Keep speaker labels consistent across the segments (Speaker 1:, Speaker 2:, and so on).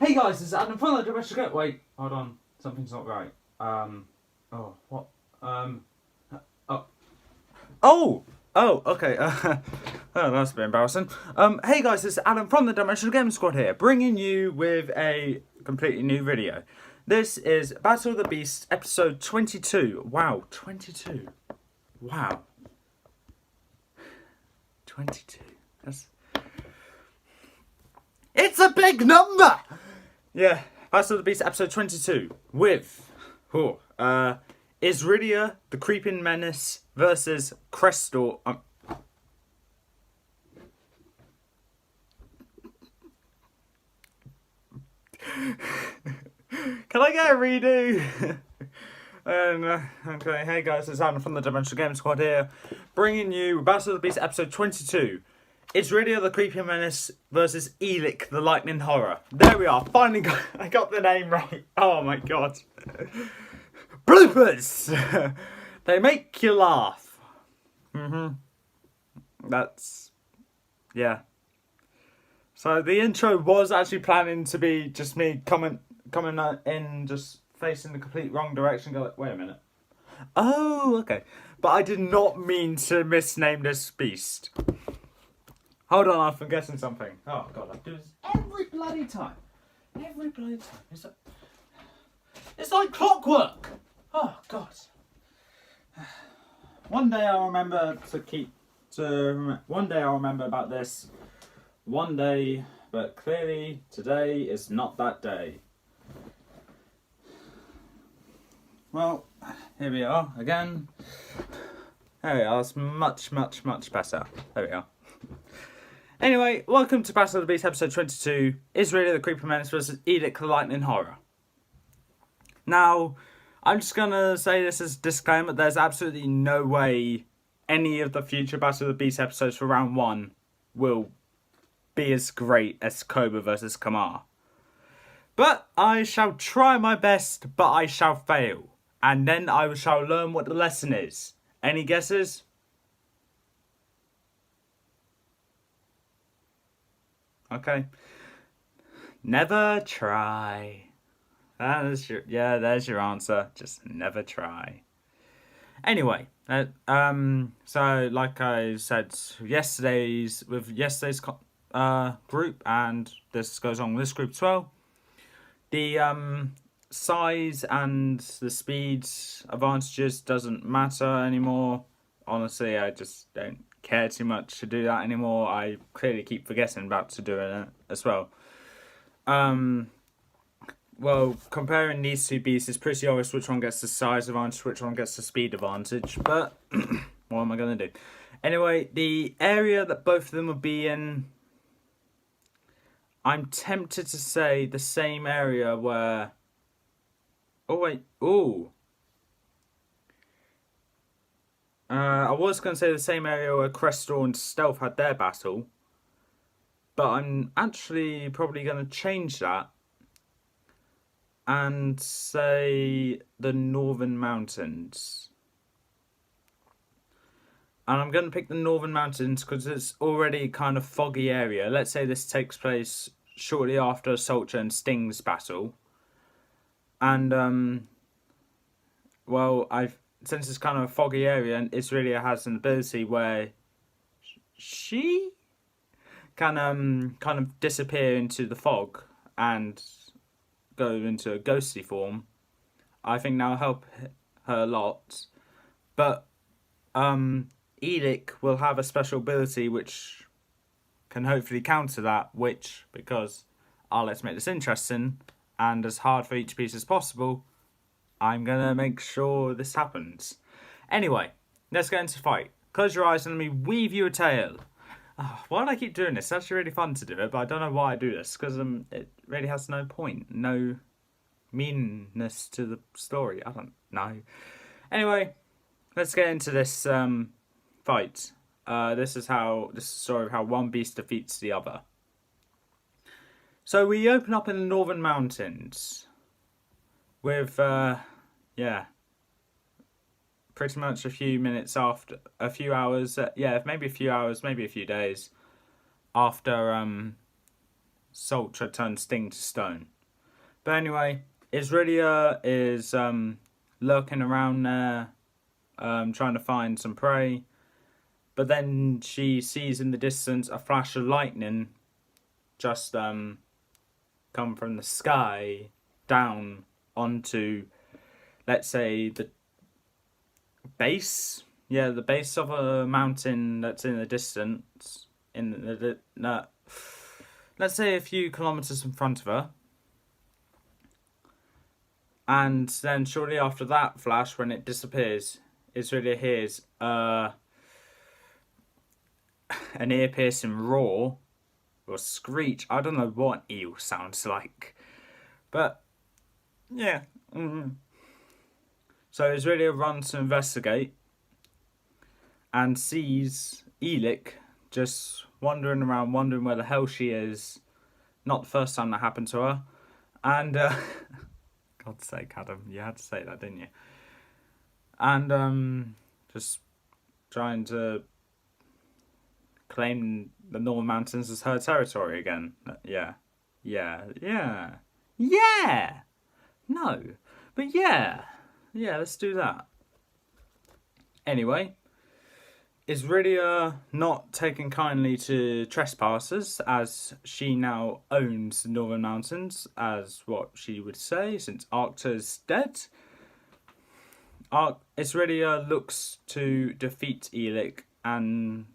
Speaker 1: Hey guys, this is Adam from the Domestic. Wait, hold on. Something's not right. What? Okay. Oh, that's a bit embarrassing. Hey guys, this is Adam from the Dimensional Game Squad here, bringing you with a completely new video. This is Battle of the Beast, episode 22. Wow, 22. Wow. 22. It's a big number! Yeah, Battle of the Beast, episode 22, with Issrilla, the Creeping Menace, versus Crestor. Can I get a redo? Okay, hey guys, it's Adam from the Dimensional Game Squad here, bringing you Battle of the Beast, episode 22. Issrilla, the Creeping Menace versus Ellik, the Lightning Horror. There we are. Finally I got the name right. Oh my god. Bloopers! They make you laugh. That's... yeah. So the intro was actually planning to be just me coming in, just facing the complete wrong direction. Go like, wait a minute. Oh, okay. But I did not mean to misname this beast. Hold on, I'm forgetting something. Oh god, I do this every bloody time. Every bloody time. It's like clockwork. Oh god. One day I'll remember one day I'll remember about this. One day, but clearly today is not that day. Well, here we are again. There we are. It's much better. There we are. Anyway, welcome to Battle of the Beast, episode 22, Issrilla, the Creeping Menace versus Ellik, the Lightning Horror. Now, I'm just going to say this as a disclaimer, there's absolutely no way any of the future Battle of the Beast episodes for round 1 will be as great as Cobra versus Kamar. But I shall try my best, but I shall fail. And then I shall learn what the lesson is. Any guesses? Okay. Never try. There's your answer. Just never try. Anyway, so like I said, yesterday's group, and this goes on with this group as well. The size and the speed advantages doesn't matter anymore. Honestly, I just don't care too much to do that anymore. I clearly keep forgetting about to do it as well. Well, comparing these two beasts, it's pretty obvious which one gets the size advantage, which one gets the speed advantage, but what am I going to do? Anyway, the area that both of them would be in, I'm tempted to say the same area where... oh, wait. Ooh. I was going to say the same area where Crestor and Stealth had their battle. But I'm actually probably going to change that. And say the Northern Mountains. And I'm going to pick the Northern Mountains because it's already kind of foggy area. Let's say this takes place shortly after Sultra and Sting's battle. And, well, since it's kind of a foggy area, and Issrilla has an ability where she can kind of disappear into the fog and go into a ghostly form. I think that'll help her a lot. But Ellik will have a special ability which can hopefully counter that, because let's make this interesting and as hard for each piece as possible, I'm going to make sure this happens. Anyway, let's get into the fight. Close your eyes and let me weave you a tale. Why do I keep doing this? It's actually really fun to do it, but I don't know why I do this, because it really has no point, no meanness to the story. I don't know. Anyway, let's get into this fight. This is the story of how one beast defeats the other. So we open up in the Northern Mountains with, pretty much a few hours, maybe a few hours, maybe a few days after Sultra turned Sting to stone. But anyway, Issrilla is lurking around there, trying to find some prey. But then she sees in the distance a flash of lightning just come from the sky down onto, let's say, the base. Yeah, the base of a mountain that's in the distance. Let's say a few kilometers in front of her. And then shortly after that flash, when it disappears, Issrilla hears an ear-piercing roar or screech. I don't know what eel sounds like, but yeah. So Issrilla runs to investigate and sees Ellik just wandering around, wondering where the hell she is. Not the first time that happened to her, and God's sake, Adam, you had to say that, didn't you? And just trying to claim the Northern Mountains as her territory again. Yeah. No, but yeah, let's do that. Anyway, Issrilla not taking kindly to trespassers, as she now owns the Northern Mountains, as what she would say, since Arcta's dead. Issrilla looks to defeat Ellik and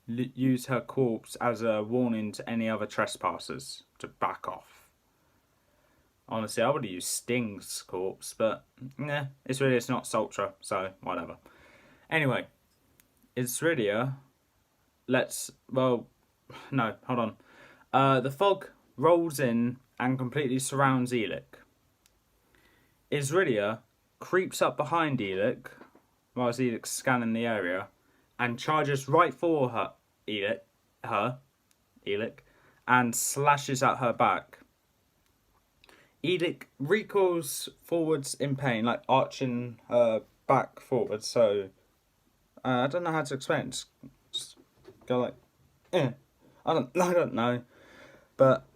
Speaker 1: use her corpse as a warning to any other trespassers to back off. Honestly, I would have used Sting's corpse, but it's not Sultra, so whatever. Anyway, Issrilla hold on. The fog rolls in and completely surrounds Ellik. Issrilla creeps up behind Ellik whilst Ellik's scanning the area and charges right for her, Ellik, and slashes at her back. Ellik recoils forwards in pain, like arching her back forwards, so I don't know how to explain it. Just go like, I don't know. But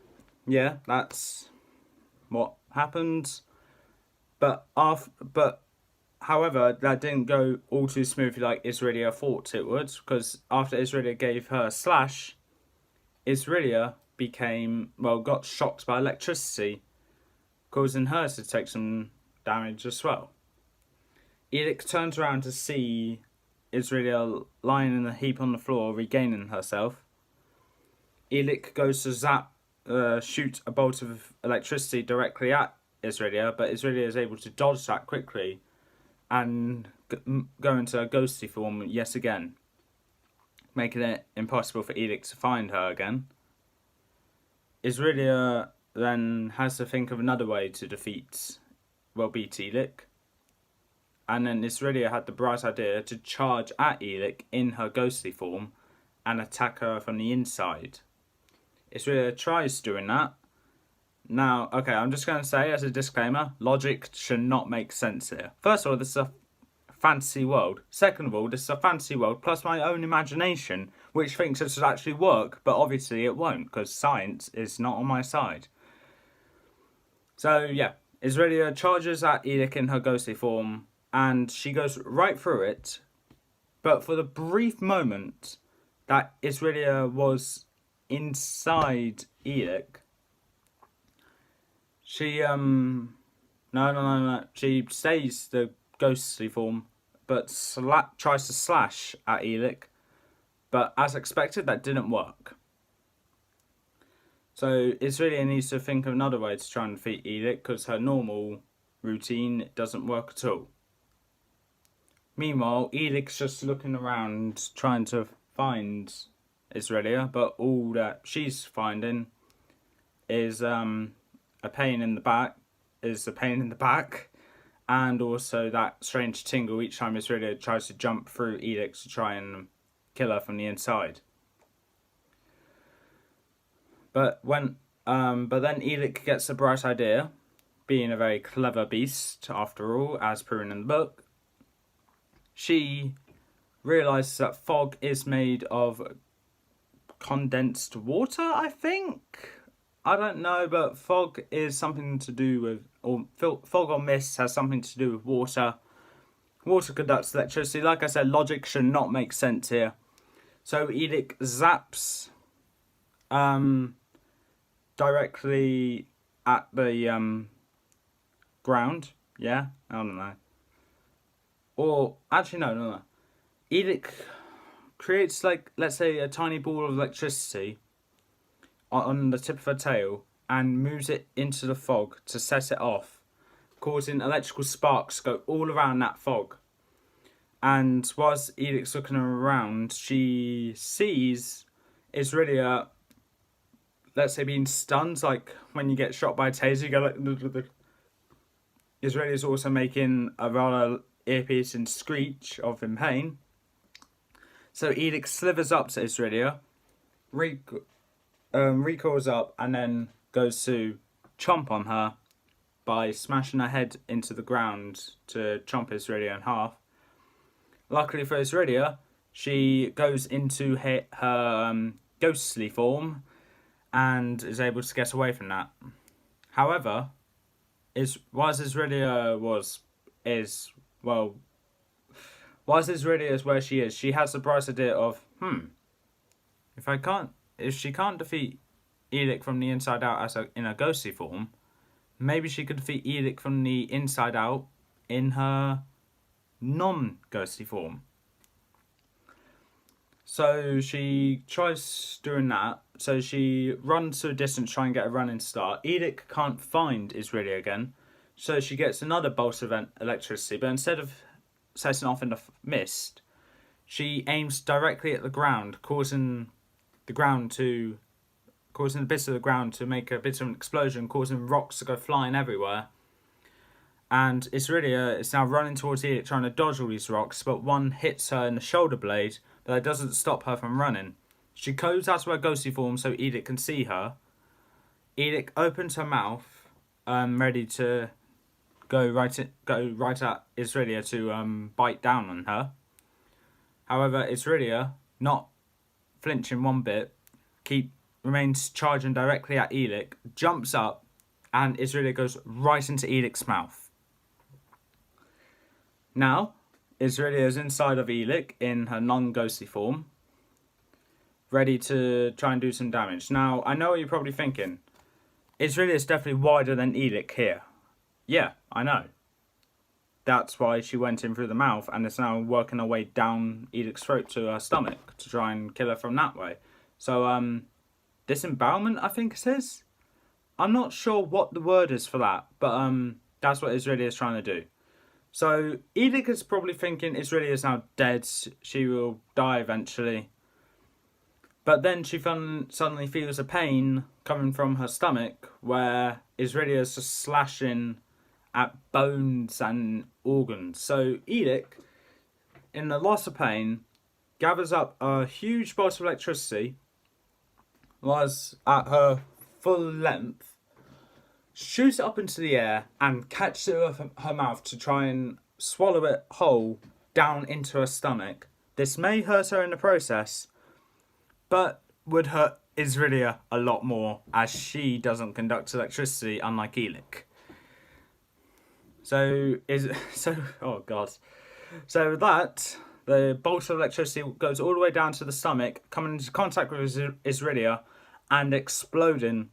Speaker 1: yeah, that's what happened. But however, that didn't go all too smoothly like Issrilla thought it would, because after Issrilla gave her a slash, Issrilla got shocked by electricity, causing her to take some damage as well. Ellik turns around to see Issrilla lying in a heap on the floor, regaining herself. Ellik goes to shoot a bolt of electricity directly at Issrilla, but Issrilla is able to dodge that quickly and go into a ghostly form yet again, making it impossible for Ellik to find her again. Issrilla then has to think of another way to beat Ellik. And then Issrilla had the bright idea to charge at Ellik in her ghostly form and attack her from the inside. Issrilla tries doing that. Now, okay, I'm just going to say as a disclaimer, logic should not make sense here. First of all, this is a fantasy world. Second of all, this is a fantasy world plus my own imagination, which thinks this would actually work, but obviously it won't, because science is not on my side. So, yeah, Issrilla charges at Ellik in her ghostly form, and she goes right through it. But for the brief moment that Issrilla was inside Ellik, she she stays the ghostly form, but tries to slash at Ellik, but as expected, that didn't work. So Issrilla needs to think of another way to try and defeat Ellik, because her normal routine doesn't work at all. Meanwhile, Ellik's just looking around trying to find Issrilla, but all that she's finding is a pain in the back, and also that strange tingle each time Issrilla tries to jump through Ellik to try and kill her from the inside. But then Ellik gets a bright idea, being a very clever beast after all, as proven in the book. She realises that fog is made of condensed water, I think. I don't know, but fog is something to do with, or fog or mist has something to do with water. Water conducts electricity. Like I said, logic should not make sense here. So Ellik zaps directly at the ground. Yeah, I don't know. Or actually, no. Ellik creates, like, let's say, a tiny ball of electricity on the tip of her tail and moves it into the fog to set it off, causing electrical sparks to go all around that fog. And whilst Ellik's looking around, she sees Issrilla, let's say, being stunned, like when you get shot by a taser, you go like... Issrilla's also making a rather ear-piercing screech of in pain. So Ellik slithers up to Issrilla, recoils up, and then goes to chomp on her by smashing her head into the ground to chomp Issrilla in half. Luckily for Issrilla, she goes into her ghostly form and is able to get away from that. However, whilst Issrilla is where she is, she has the bright idea of, if she can't defeat Ellik from the inside out in a ghostly form, maybe she could defeat Ellik from the inside out in her non-ghostly form. So she tries doing that. So she runs to a distance, try and get a running start. Ellik can't find Issrilla again, so she gets another bolt of electricity, but instead of setting off in the mist, she aims directly at the ground, causing the bits of the ground to make a bit of an explosion, causing rocks to go flying everywhere. And Issrilla is now running towards Ellik, trying to dodge all these rocks, but one hits her in the shoulder blade, but that doesn't stop her from running. She goes out of her ghostly form so Ellik can see her. Ellik opens her mouth, ready to go right at Issrilla to bite down on her. However, Issrilla, not flinching one bit, remains charging directly at Ellik, jumps up, and Issrilla goes right into Ellik's mouth. Now, Issrilla is inside of Ellik in her non-ghostly form, ready to try and do some damage. Now, I know what you're probably thinking. Issrilla is definitely wider than Ellik here. Yeah, I know. That's why she went in through the mouth and is now working her way down Ellik's throat to her stomach to try and kill her from that way. So, disembowelment, I think it is. I'm not sure what the word is for that, but that's what Issrilla is trying to do. So, Ellik is probably thinking Issrilla is now dead, she will die eventually. But then she suddenly feels a pain coming from her stomach, where Issrilla is just slashing at bones and organs. So Ellik, in the loss of pain, gathers up a huge bolt of electricity, was at her full length, shoots it up into the air and catches it with her mouth to try and swallow it whole down into her stomach. This may hurt her in the process, but would hurt Issrilla a lot more, as she doesn't conduct electricity, unlike Ellik. So with that, the bolt of electricity goes all the way down to the stomach, coming into contact with Issrilla and exploding,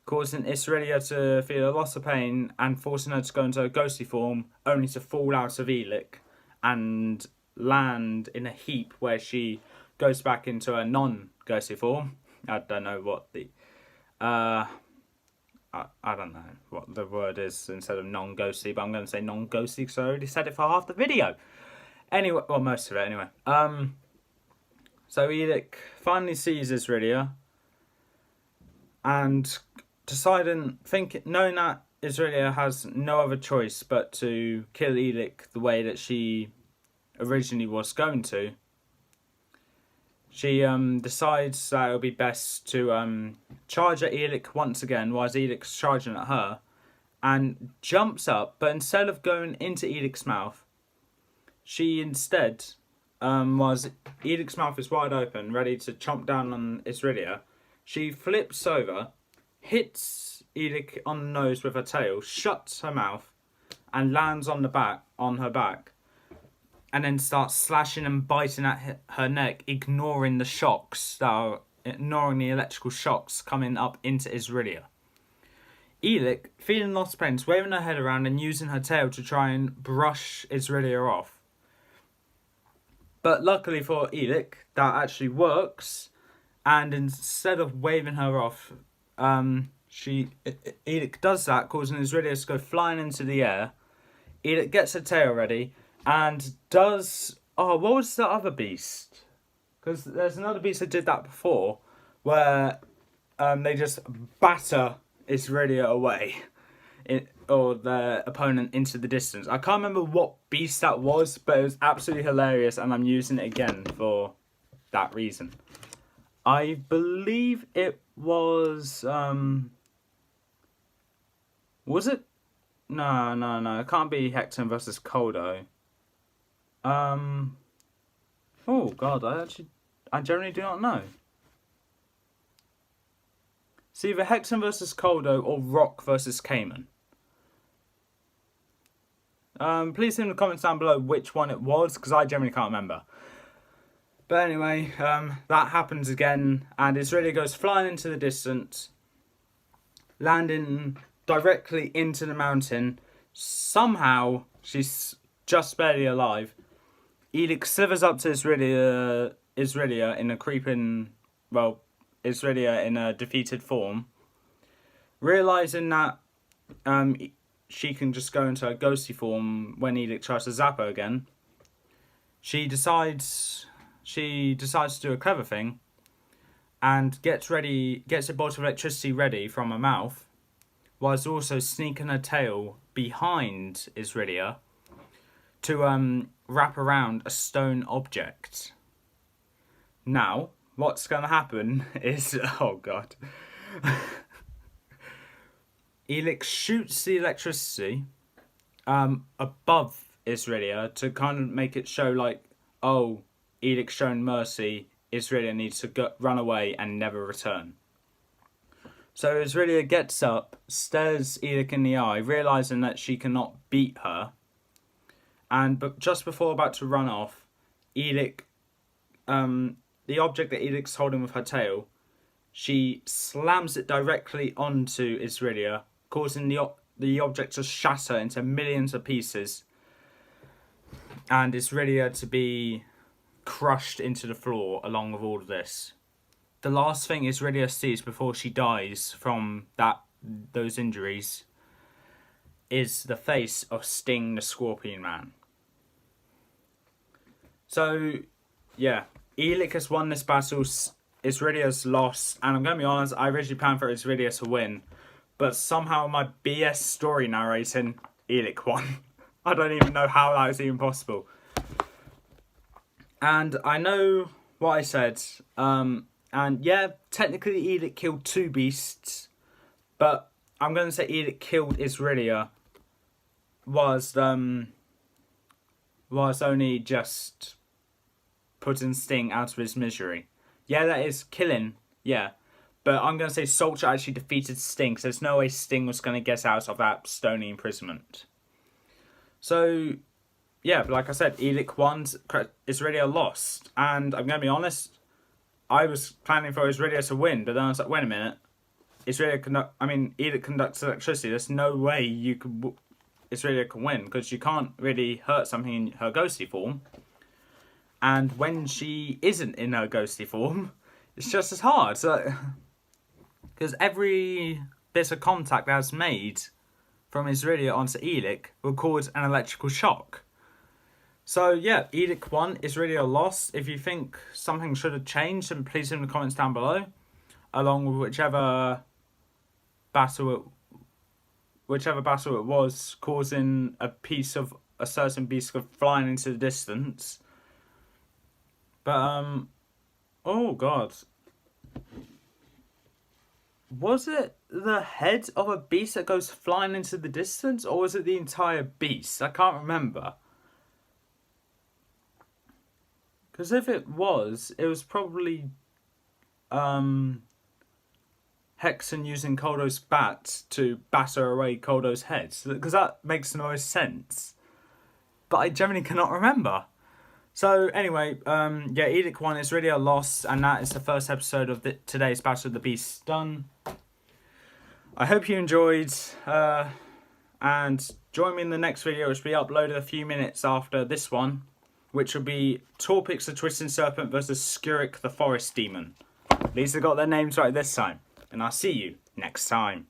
Speaker 1: causing Issrilla to feel a loss of pain and forcing her to go into a ghostly form, only to fall out of Ellik and land in a heap where she goes back into a non-ghostly form. I don't know what the... I don't know what the word is instead of non-ghostly, but I'm going to say non-ghostly because I already said it for half the video. Anyway, well, most of it anyway. So Ellik finally sees Issrilla and knowing that Issrilla has no other choice but to kill Ellik the way that she originally was going to, she decides that it would be best to charge at Ellik once again, while Ellik's charging at her, and jumps up, but instead of going into Ellik's mouth, she instead, Ellik's mouth is wide open, ready to chomp down on Issrilla. She flips over hits Ellik on the nose with her tail, shuts her mouth, and lands on her back, and then starts slashing and biting at her neck, ignoring the electrical shocks coming up into Issrilla. Ellik, feeling lost pain, is waving her head around and using her tail to try and brush Issrilla off. But luckily for Ellik, that actually works, and instead of waving her off, Ellik does that, causing Issrilla to go flying into the air. Ellik gets her tail ready and does... Oh, what was the other beast? Because there's another beast that did that before, where they just batter Issrilla away, or their opponent into the distance. I can't remember what beast that was, but it was absolutely hilarious, and I'm using it again for that reason. I believe it was... Was it? No. It can't be Hector versus Koldo. Oh God, I generally do not know. It's either Hector versus Koldo or Rock versus Cayman. Please leave in the comments down below which one it was, because I generally can't remember. But anyway, that happens again, and Issrilla goes flying into the distance, landing directly into the mountain. Somehow, she's just barely alive. Ellik slithers up to Issrilla in a Issrilla in a defeated form. Realising that she can just go into her ghosty form when Ellik tries to zap her again, she decides to do a clever thing and gets a bolt of electricity ready from her mouth, whilst also sneaking her tail behind Issrilla to wrap around a stone object. Now, what's going to happen is... Oh, God. Ellik shoots the electricity above Issrilla to kind of make it show like, oh, Ellik's shown mercy, Issrilla needs to run away and never return. So Issrilla gets up, stares Ellik in the eye, realising that she cannot beat her. But just before about to run off, Ellik, the object that Ellik's holding with her tail, she slams it directly onto Issrilla, causing the object to shatter into millions of pieces, and Issrilla to be crushed into the floor along with all of this. The last thing Issrilla sees before she dies from those injuries is the face of Sting the Scorpion Man. So, yeah, Ellik has won this battle, Issrilla's lost, and I'm going to be honest, I originally planned for Issrilla to win, but somehow my BS story narrating, Ellik won. I don't even know how that was even possible. And I know what I said, and yeah, technically Ellik killed two beasts, but I'm going to say Ellik killed Issrilla was only just putting Sting out of his misery. Yeah, that is killing, yeah. But I'm going to say Soldier actually defeated Sting, so there's no way Sting was going to get out of that stony imprisonment. So, yeah, but like I said, Ellik won, Issrilla lost. And I'm going to be honest, I was planning for Issrilla to win, but then I was like, wait a minute. Ellik conducts electricity. There's no way Issrilla can win, because you can't really hurt something in her ghostly form. And when she isn't in her ghostly form, it's just as hard. Because every bit of contact that's made from Issrilla onto Ellik will cause an electrical shock. So yeah, Ellik won, Issrilla lost. If you think something should have changed, then please leave in the comments down below, along with whichever battle it was, causing a certain beast flying into the distance. But oh God, was it the head of a beast that goes flying into the distance, or was it the entire beast? I can't remember. Because if it was probably Hexen using Koldo's bat to batter away Koldo's head? Because that makes the most sense. But I generally cannot remember. So anyway, yeah, Ellik won. Issrilla lost, and that is the first episode of today's Battle of the Beasts done. I hope you enjoyed, and join me in the next video, which will be uploaded a few minutes after this one, which will be Torpix the Twisting Serpent versus Skirrick the Forest Demon. At least I got their names right this time, and I'll see you next time.